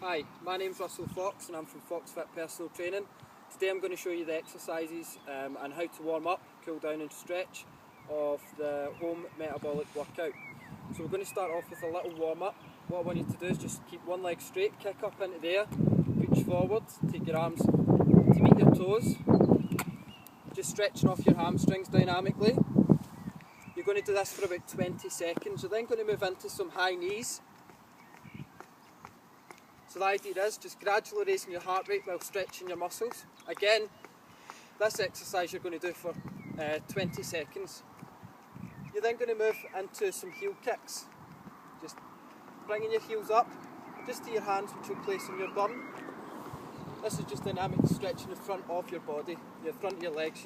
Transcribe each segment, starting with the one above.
Hi, my name's Russell Fox and I'm from Fox Fit Personal Training. Today I'm going to show you the exercises and how to warm up, cool down and stretch of the home metabolic workout. So we're going to start off with a little warm up. What I want you to do is just keep one leg straight, kick up into the air, reach forward, take your arms to meet your toes, just stretching off your hamstrings dynamically. You're going to do this for about 20 seconds. You're then going to move into some high knees. So the idea is just gradually raising your heart rate while stretching your muscles. Again, this exercise you're going to do for 20 seconds. You're then going to move into some heel kicks. Just bringing your heels up, just to your hands which you'll place on your bum. This is just dynamic stretching the front of your body, the front of your legs.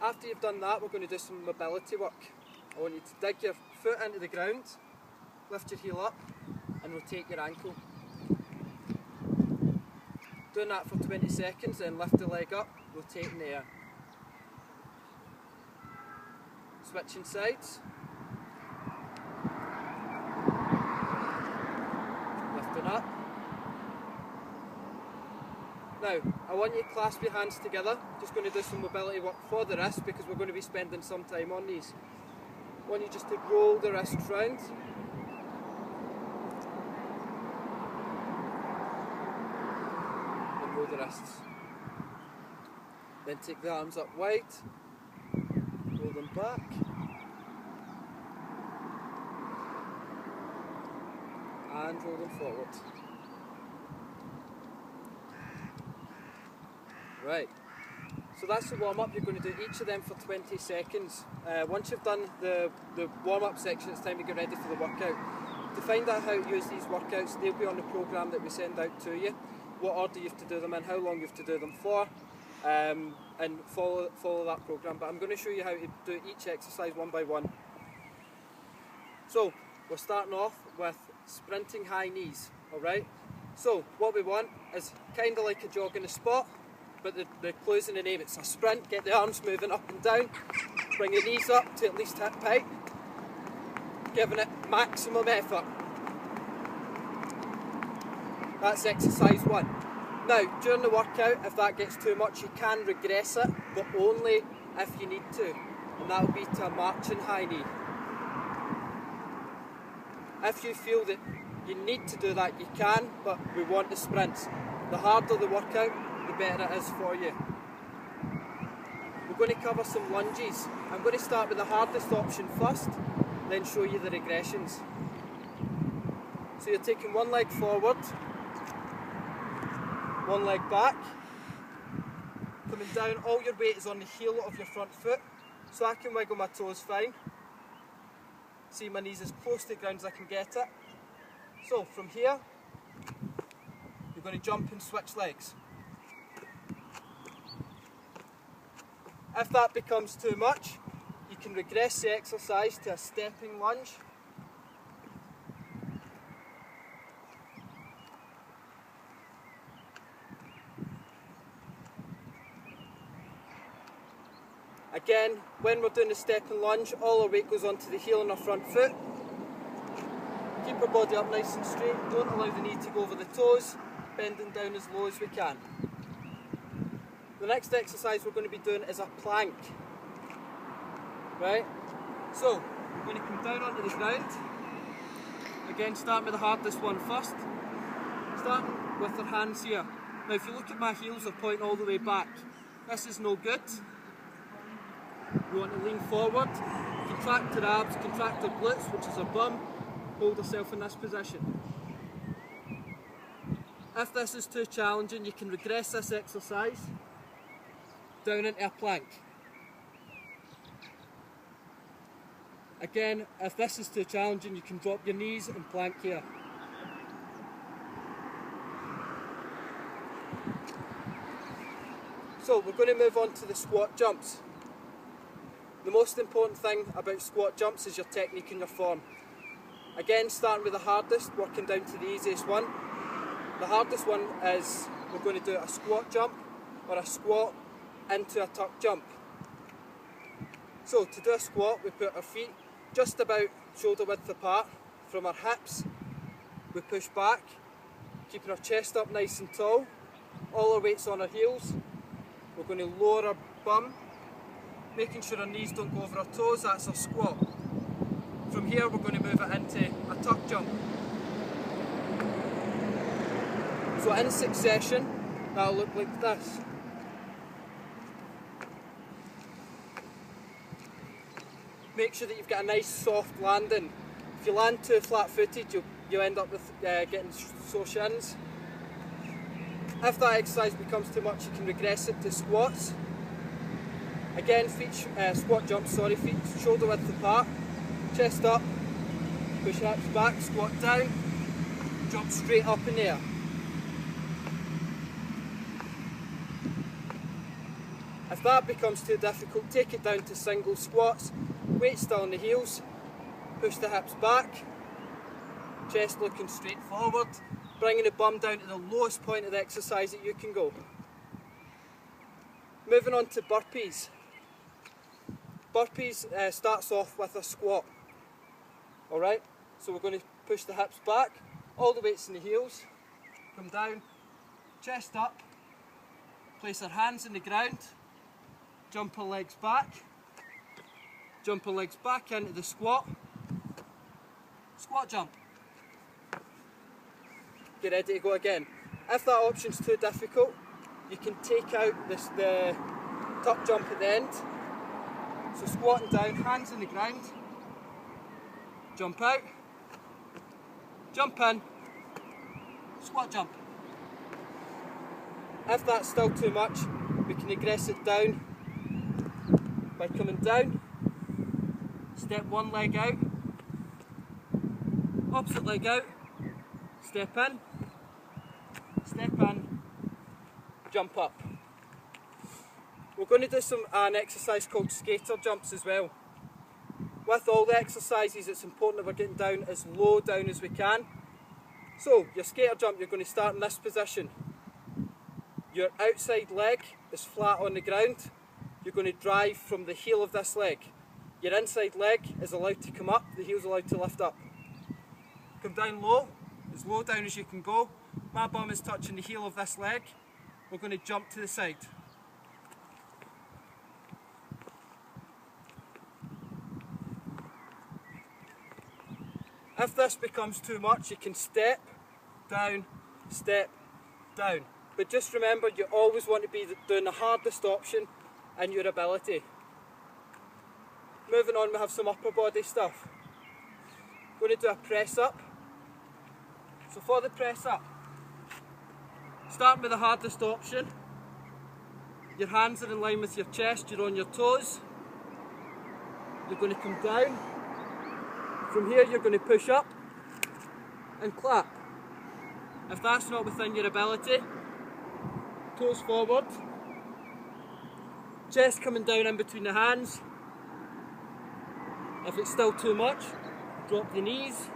After you've done that, we're going to do some mobility work. I want you to dig your foot into the ground, lift your heel up and rotate your ankle. Doing that for 20 seconds, then lift the leg up, rotate in the air. Switching sides. Lifting up. Now, I want you to clasp your hands together. Just going to do some mobility work for the wrist because we're going to be spending some time on these. I want you just to roll the wrists round. And roll the wrists. Then take the arms up wide. Roll them back. And roll them forward. Right, so that's the warm up. You're going to do each of them for 20 seconds. Once you've done the warm up section, it's time to get ready for the workout. To find out how to use these workouts, they'll be on the programme that we send out to you. What order you have to do them in, how long you have to do them for, and follow that programme. But I'm going to show you how to do each exercise one by one. So, we're starting off with sprinting high knees, alright? So, what we want is kind of like a jog in a spot, but the clue's in the name. It's a sprint. Get the arms moving up and down, bring your knees up to at least hip height, giving it maximum effort. That's exercise one. Now, during the workout, if that gets too much, you can regress it, but only if you need to, and that will be to a marching high knee. If you feel that you need to do that, you can, but we want the sprints. The harder the workout, the better it is for you. We're going to cover some lunges. I'm going to start with the hardest option first, then show you the regressions. So you're taking one leg forward, one leg back, coming down, all your weight is on the heel of your front foot, so I can wiggle my toes fine. See my knees as close to the ground as I can get it. So from here, you're going to jump and switch legs. If that becomes too much, you can regress the exercise to a stepping lunge. Again, when we're doing the stepping lunge, all our weight goes onto the heel and our front foot. Keep our body up nice and straight, don't allow the knee to go over the toes, bending down as low as we can. The next exercise we're going to be doing is a plank. Right? So, we're going to come down onto the ground. Again, starting with the hardest one first. Starting with our hands here. Now, if you look at my heels, they're pointing all the way back. This is no good. We want to lean forward, contract our abs, contract our glutes, which is our bum. Hold yourself in this position. If this is too challenging, you can regress this exercise down into a plank. Again, if this is too challenging, you can drop your knees and plank here. So we're going to move on to the squat jumps. The most important thing about squat jumps is your technique and your form. Again, starting with the hardest, working down to the easiest one. The hardest one is we're going to do a squat jump or a squat into a tuck jump. So to do a squat, we put our feet just about shoulder width apart from our hips. We push back keeping our chest up nice and tall, all our weight's on our heels. We're going to lower our bum, making sure our knees don't go over our toes, that's our squat. From here we're going to move it into a tuck jump. So in succession, that'll look like this. Make sure that you've got a nice soft landing. If you land too flat-footed, you'll end up with getting sore shins. If that exercise becomes too much, you can regress it to squats. Again, squat jumps, feet shoulder width apart, chest up, push hips back, squat down, jump straight up in the air. If that becomes too difficult, take it down to single squats, weight still on the heels, push the hips back, chest looking straight forward, bringing the bum down to the lowest point of the exercise that you can go. Moving on to burpees. Burpees starts off with a squat. Alright, so we're going to push the hips back, all the weights in the heels, come down, chest up, place our hands in the ground, jump our legs back into the squat, squat jump. Get ready to go again. If that option's too difficult, you can take out the tuck jump at the end. So squatting down, hands in the ground, jump out, jump in, squat jump. If that's still too much, we can regress it down by coming down, step one leg out, opposite leg out, step in, jump up. We're going to do an exercise called skater jumps as well. With all the exercises, it's important that we're getting down as low down as we can. So, your skater jump, you're going to start in this position. Your outside leg is flat on the ground. You're going to drive from the heel of this leg. Your inside leg is allowed to come up, the heel's allowed to lift up. Come down low, as low down as you can go. My bum is touching the heel of this leg. We're going to jump to the side. If this becomes too much, you can step down. But just remember, you always want to be doing the hardest option in your ability. Moving on, we have some upper body stuff. We're going to do a press up. So for the press up, starting with the hardest option. Your hands are in line with your chest, you're on your toes. You're going to come down. From here you're going to push up and clap. If that's not within your ability, toes forward, chest coming down in between the hands. If it's still too much, drop the knees.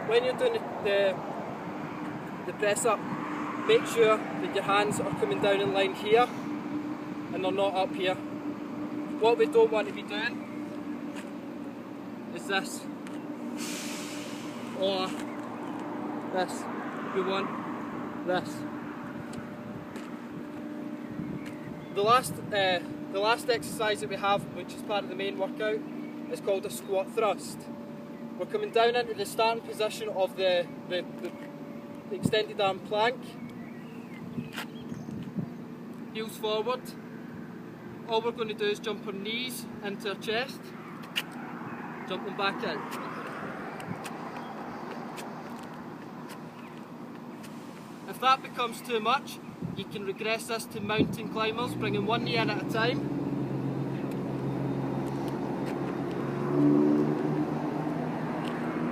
When you're doing the press up, make sure that your hands are coming down in line here and they're not up here. What we don't want to be doing is this or this. We want this. The last exercise that we have, which is part of the main workout, is called a squat thrust. We're coming down into the starting position of the extended arm plank. Heels forward. All we're going to do is jump our knees into our chest, jump them back in. If that becomes too much, you can regress this to mountain climbers, bringing one knee in at a time.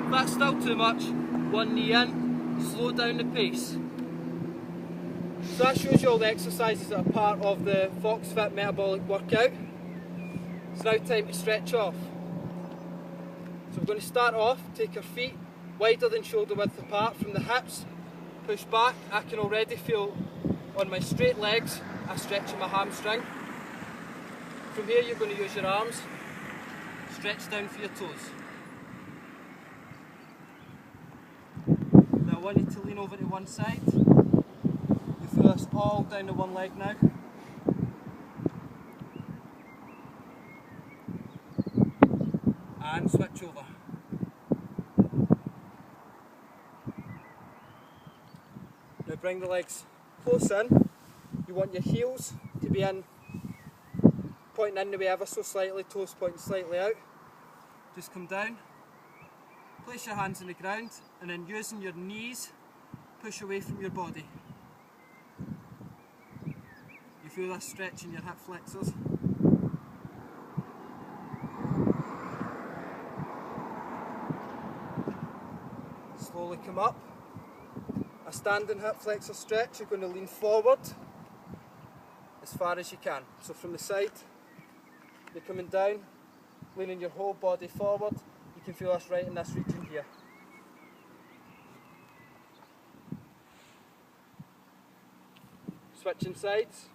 If that's still too much, one knee in, slow down the pace. So that shows you all the exercises that are part of the FoxFit Metabolic workout. It's now time to stretch off. So we're going to start off, take our feet wider than shoulder width apart from the hips, push back. I can already feel on my straight legs, I'm stretching my hamstring. From here you're going to use your arms, stretch down for your toes. Now I want you to lean over to one side. You feel this all down to one leg now. And switch over. Now bring the legs close in. You want your heels to be in, pointing in the way ever so slightly, toes pointing slightly out. Just come down, place your hands on the ground, and then using your knees, push away from your body. You feel that stretch in your hip flexors. Slowly come up. A standing hip flexor stretch, you're going to lean forward as far as you can. So from the side, you're coming down, leaning your whole body forward. You can feel us right in this region here. Switching sides.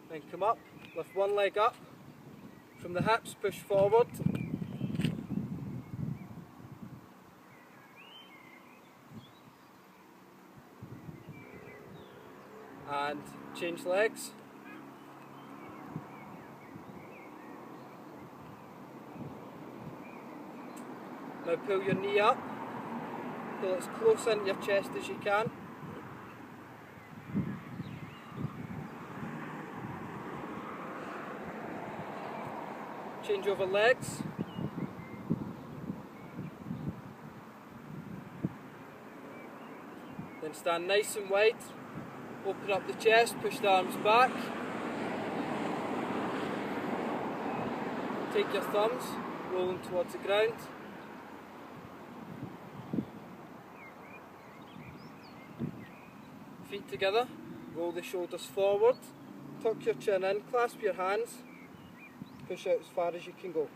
Then come up, lift one leg up. From the hips, push forward. And change legs. Now pull your knee up. Pull as close into your chest as you can. Change over legs. Then stand nice and wide. Open up the chest, push the arms back. Take your thumbs, roll them towards the ground. Feet together, roll the shoulders forward. Tuck your chin in, clasp your hands. Push out as far as you can go.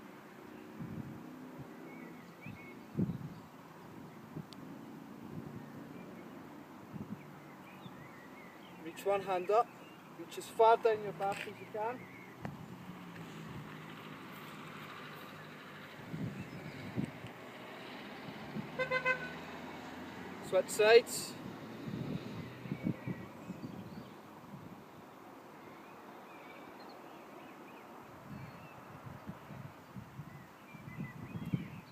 Reach one hand up, reach as far down your back as you can. Switch sides.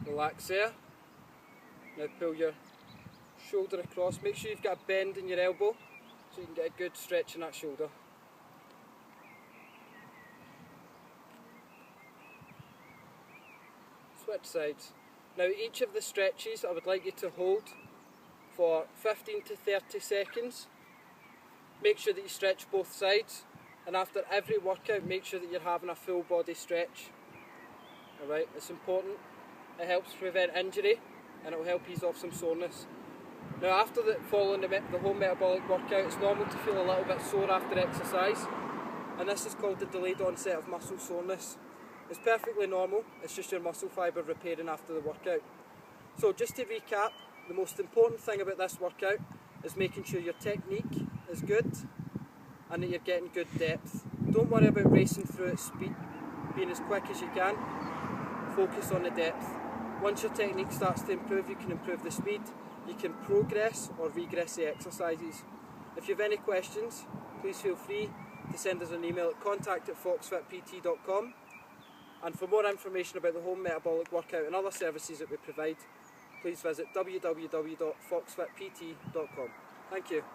Relax there. Now pull your shoulder across. Make sure you've got a bend in your elbow so you can get a good stretch in that shoulder. Switch sides. Now each of the stretches I would like you to hold for 15 to 30 seconds. Make sure that you stretch both sides, and after every workout make sure that you're having a full body stretch. Alright, it's important. It helps prevent injury and it will help ease off some soreness. Now after following the home metabolic workout, it's normal to feel a little bit sore after exercise, and this is called the delayed onset of muscle soreness. It's perfectly normal, it's just your muscle fibre repairing after the workout. So just to recap, the most important thing about this workout is making sure your technique is good and that you're getting good depth. Don't worry about racing through at speed, being as quick as you can. Focus on the depth. Once your technique starts to improve, you can improve the speed, you can progress or regress the exercises. If you have any questions, please feel free to send us an email at contact@foxfitpt.com. And for more information about the home metabolic workout and other services that we provide, please visit www.foxfitpt.com. Thank you.